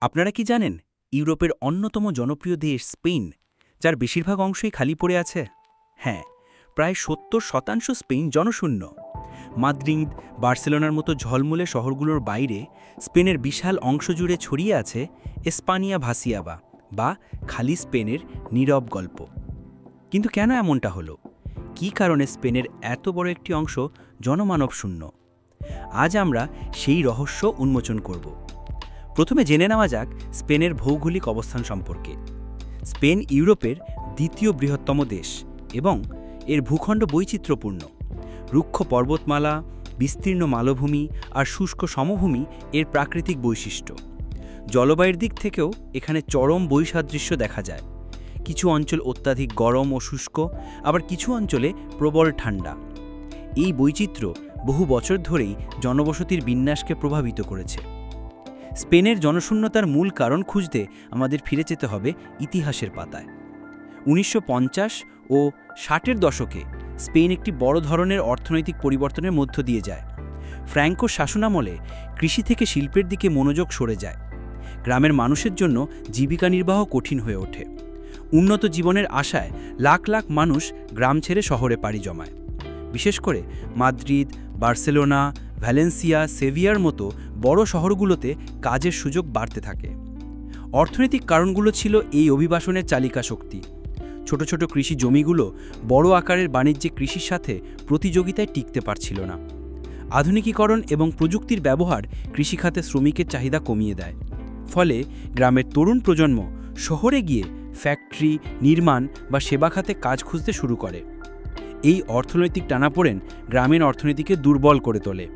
আপনারা কি জানেন ইউরোপের অন্যতম জনপ্রিয় দেশ স্পেন, যার বেশিরভাগ অংশই খালি পড়ে আছে? হ্যাঁ, প্রায় ৭০% স্পেন জনশূন্য। মাদ্রিদ, বার্সেলোনার মতো ঝলমলে শহরগুলোর বাইরে স্পেনের বিশাল অংশ জুড়ে ছড়িয়ে আছে এসপানিয়া ভাসিয়াবা বা খালি স্পেনের নীরব গল্প। কিন্তু কেন এমনটা হলো? কী কারণে স্পেনের এত বড় একটি অংশ জনমানব শূন্য? আজ আমরা সেই রহস্য উন্মোচন করব। প্রথমে জেনে নেওয়া যাক স্পেনের ভৌগোলিক অবস্থান সম্পর্কে। স্পেন ইউরোপের দ্বিতীয় বৃহত্তম দেশ এবং এর ভূখণ্ড বৈচিত্র্যপূর্ণ। রুক্ষ পর্বতমালা, বিস্তীর্ণ মালভূমি আর শুষ্ক সমভূমি এর প্রাকৃতিক বৈশিষ্ট্য। জলবায়ুর দিক থেকেও এখানে চরম বৈসাদৃশ্য দেখা যায়। কিছু অঞ্চল অত্যাধিক গরম ও শুষ্ক, আবার কিছু অঞ্চলে প্রবল ঠান্ডা। এই বৈচিত্র্য বহু বছর ধরেই জনবসতির বিন্যাসকে প্রভাবিত করেছে। স্পেনের জনশূন্যতার মূল কারণ খুঁজতে আমাদের ফিরে যেতে হবে ইতিহাসের পাতায়। ১৯৫০ ও ৬০-এর দশকে স্পেন একটি বড় ধরনের অর্থনৈতিক পরিবর্তনের মধ্য দিয়ে যায়। ফ্র্যাঙ্কো শাসনামলে কৃষি থেকে শিল্পের দিকে মনোযোগ সরে যায়। গ্রামের মানুষের জন্য জীবিকা নির্বাহ কঠিন হয়ে ওঠে। উন্নত জীবনের আশায় লাখ লাখ মানুষ গ্রাম ছেড়ে শহরে পাড়ি জমায়। বিশেষ করে মাদ্রিদ, বার্সেলোনা, ভ্যালেন্সিয়া, সেভিয়ার মতো বড় শহরগুলোতে কাজের সুযোগ বাড়তে থাকে। অর্থনৈতিক কারণগুলো ছিল এই অভিবাসনের চালিকা শক্তি। ছোট ছোট কৃষি জমিগুলো বড় আকারের বাণিজ্যিক কৃষির সাথে প্রতিযোগিতায় টিকতে পারছিল না। আধুনিকীকরণ এবং প্রযুক্তির ব্যবহার কৃষিখাতে শ্রমিকের চাহিদা কমিয়ে দেয়। ফলে গ্রামের তরুণ প্রজন্ম শহরে গিয়ে ফ্যাক্টরি, নির্মাণ বা সেবা খাতে কাজ খুঁজতে শুরু করে। এই অর্থনৈতিক টানাপোড়েন গ্রামীণ অর্থনীতিকে দুর্বল করে তোলে।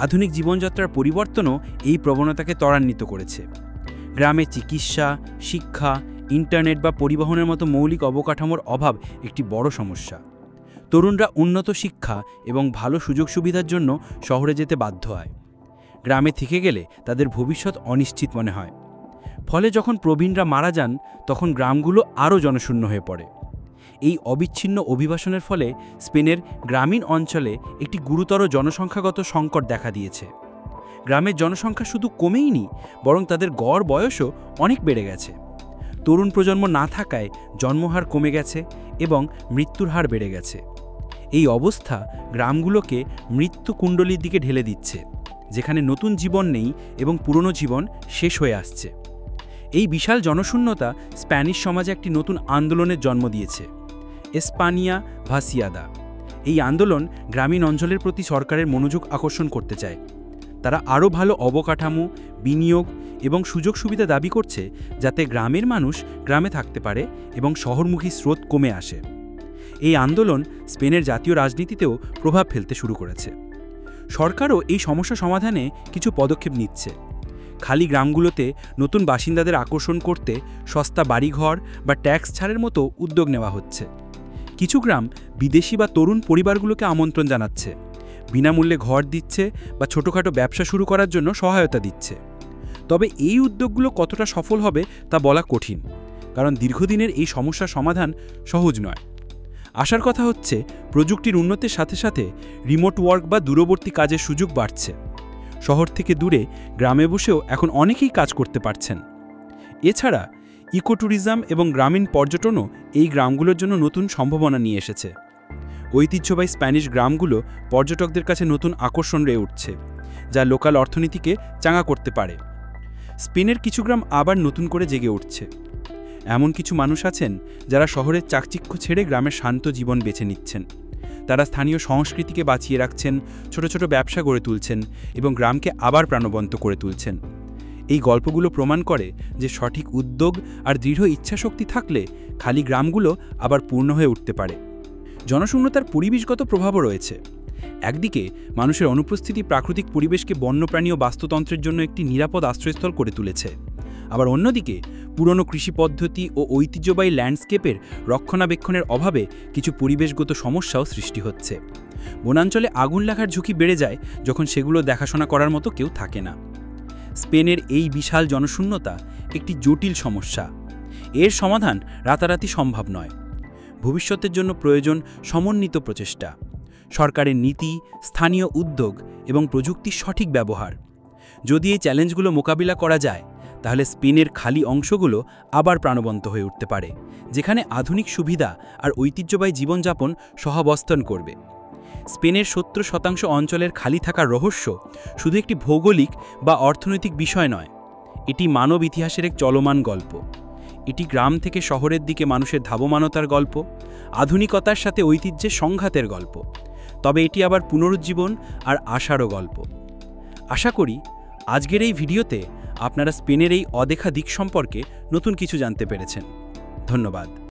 আধুনিক জীবনযাত্রার পরিবর্তনও এই প্রবণতাকে ত্বরান্বিত করেছে। গ্রামে চিকিৎসা, শিক্ষা, ইন্টারনেট বা পরিবহনের মতো মৌলিক অবকাঠামোর অভাব একটি বড় সমস্যা। তরুণরা উন্নত শিক্ষা এবং ভালো সুযোগ সুবিধার জন্য শহরে যেতে বাধ্য হয়। গ্রামে থেকে গেলে তাদের ভবিষ্যৎ অনিশ্চিত মনে হয়। ফলে যখন প্রবীণরা মারা যান, তখন গ্রামগুলো আরও জনশূন্য হয়ে পড়ে। এই অবিচ্ছিন্ন অভিবাসনের ফলে স্পেনের গ্রামীণ অঞ্চলে একটি গুরুতর জনসংখ্যাগত সংকট দেখা দিয়েছে। গ্রামের জনসংখ্যা শুধু কমেইনি, বরং তাদের গড় বয়সও অনেক বেড়ে গেছে। তরুণ প্রজন্ম না থাকায় জন্মহার কমে গেছে এবং মৃত্যুর হার বেড়ে গেছে। এই অবস্থা গ্রামগুলোকে মৃত্যুকুণ্ডলীর দিকে ঢেলে দিচ্ছে, যেখানে নতুন জীবন নেই এবং পুরনো জীবন শেষ হয়ে আসছে। এই বিশাল জনশূন্যতা স্প্যানিশ সমাজে একটি নতুন আন্দোলনের জন্ম দিয়েছে, এসপানিয়া ভাসিয়াদা। এই আন্দোলন গ্রামীণ অঞ্চলের প্রতি সরকারের মনোযোগ আকর্ষণ করতে চায়। তারা আরও ভালো অবকাঠামো, বিনিয়োগ এবং সুযোগ সুবিধা দাবি করছে, যাতে গ্রামের মানুষ গ্রামে থাকতে পারে এবং শহরমুখী স্রোত কমে আসে। এই আন্দোলন স্পেনের জাতীয় রাজনীতিতেও প্রভাব ফেলতে শুরু করেছে। সরকারও এই সমস্যা সমাধানে কিছু পদক্ষেপ নিচ্ছে। খালি গ্রামগুলোতে নতুন বাসিন্দাদের আকর্ষণ করতে সস্তা বাড়িঘর বা ট্যাক্স ছাড়ের মতো উদ্যোগ নেওয়া হচ্ছে। কিছু গ্রাম বিদেশি বা তরুণ পরিবারগুলোকে আমন্ত্রণ জানাচ্ছে, বিনামূল্যে ঘর দিচ্ছে বা ছোটোখাটো ব্যবসা শুরু করার জন্য সহায়তা দিচ্ছে। তবে এই উদ্যোগগুলো কতটা সফল হবে তা বলা কঠিন, কারণ দীর্ঘদিনের এই সমস্যার সমাধান সহজ নয়। আশার কথা হচ্ছে, প্রযুক্তির উন্নতির সাথে সাথে রিমোট ওয়ার্ক বা দূরবর্তী কাজের সুযোগ বাড়ছে। শহর থেকে দূরে গ্রামে বসেও এখন অনেকেই কাজ করতে পারছেন। এছাড়া ইকোট্যুরিজম এবং গ্রামীণ পর্যটনও এই গ্রামগুলোর জন্য নতুন সম্ভাবনা নিয়ে এসেছে। ঐতিহ্যবাহী স্প্যানিশ গ্রামগুলো পর্যটকদের কাছে নতুন আকর্ষণ হয়ে উঠছে, যা লোকাল অর্থনীতিকে চাঙা করতে পারে। স্পেনের কিছু গ্রাম আবার নতুন করে জেগে উঠছে। এমন কিছু মানুষ আছেন যারা শহরের চাকচিক্য ছেড়ে গ্রামের শান্ত জীবন বেছে নিচ্ছেন। তারা স্থানীয় সংস্কৃতিকে বাঁচিয়ে রাখছেন, ছোট ছোট ব্যবসা গড়ে তুলছেন এবং গ্রামকে আবার প্রাণবন্ত করে তুলছেন। এই গল্পগুলো প্রমাণ করে যে সঠিক উদ্যোগ আর দৃঢ় ইচ্ছাশক্তি থাকলে খালি গ্রামগুলো আবার পূর্ণ হয়ে উঠতে পারে। জনশূন্যতার পরিবেশগত প্রভাবও রয়েছে। একদিকে মানুষের অনুপস্থিতি প্রাকৃতিক পরিবেশকে বন্যপ্রাণী ও বাস্তুতন্ত্রের জন্য একটি নিরাপদ আশ্রয়স্থল করে তুলেছে। আবার অন্যদিকে পুরনো কৃষি পদ্ধতি ও ঐতিহ্যবাহী ল্যান্ডস্কেপের রক্ষণাবেক্ষণের অভাবে কিছু পরিবেশগত সমস্যাও সৃষ্টি হচ্ছে। বনাঞ্চলে আগুন লাগার ঝুঁকি বেড়ে যায় যখন সেগুলো দেখাশোনা করার মতো কেউ থাকে না। স্পেনের এই বিশাল জনশূন্যতা একটি জটিল সমস্যা। এর সমাধান রাতারাতি সম্ভব নয়। ভবিষ্যতের জন্য প্রয়োজন সমন্বিত প্রচেষ্টা, সরকারের নীতি, স্থানীয় উদ্যোগ এবং প্রযুক্তির সঠিক ব্যবহার। যদি এই চ্যালেঞ্জগুলো মোকাবিলা করা যায়, তাহলে স্পেনের খালি অংশগুলো আবার প্রাণবন্ত হয়ে উঠতে পারে, যেখানে আধুনিক সুবিধা আর ঐতিহ্যবাহী জীবনযাপন সহাবস্থান করবে। স্পেনের ৭০% অঞ্চলের খালি থাকার রহস্য শুধু একটি ভৌগোলিক বা অর্থনৈতিক বিষয় নয়, এটি মানব ইতিহাসের এক চলমান গল্প। এটি গ্রাম থেকে শহরের দিকে মানুষের ধাবমানতার গল্প, আধুনিকতার সাথে ঐতিহ্যের সংঘাতের গল্প। তবে এটি আবার পুনরুজ্জীবন আর আশারও গল্প। আশা করি আজকের এই ভিডিওতে আপনারা স্পেনের এই অদেখা দিক সম্পর্কে নতুন কিছু জানতে পেরেছেন। ধন্যবাদ।